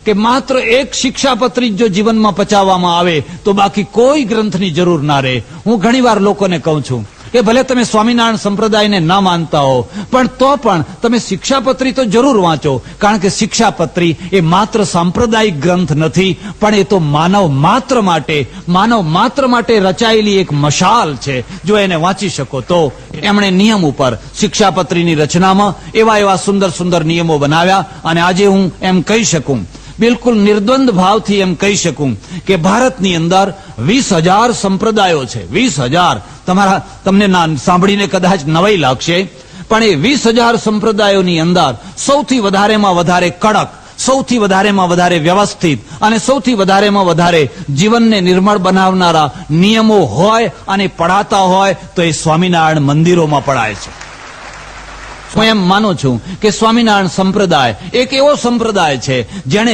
કે માત્ર એક શિક્ષાપત્રી જો જીવનમાં પચાવવામાં આવે તો બાકી કોઈ ગ્રંથની જરૂર ના રહે. હું ઘણીવાર લોકોને કહું છું કે ભલે તમે સ્વામિનારાયણ સંપ્રદાયને ના માનતા હો, પણ તો પણ તમે શિક્ષાપત્રી તો જરૂર વાંચો, કારણ કે શિક્ષાપત્રી એ માત્ર સાંપ્રદાયિક ગ્રંથ નથી, પણ એ તો માનવ માત્ર માટે રચાયેલી એક મશાલ છે. જો એને વાંચી શકો તો. એમણે નિયમ ઉપર શિક્ષાપત્રીની રચનામાં એવા સુંદર સુંદર નિયમો બનાવ્યા, અને આજે હું એમ કહી શકું, બિલકુલ નિર્દ્વંદ ભાવથી એમ કહી શકું કે ભારતની અંદર 20,000 સંપ્રદાયો છે. 20,000. તમને સાંભળીને કદાચ નવાઈ લાગશે, પણ એ 20,000 સંપ્રદાયોની અંદર સૌથી વધારેમાં વધારે કડક, સૌથી વધારેમાં વધારે વ્યવસ્થિત અને સૌથી વધારેમાં વધારે જીવનને નિર્મળ બનાવનારા નિયમો હોય અને પડાતા હોય તો એ સ્વામિનારાયણ મંદિરોમાં પડાય છે. હું એમ માનું છું કે સ્વામિનારાયણ સંપ્રદાય એક એવો સંપ્રદાય છે જેણે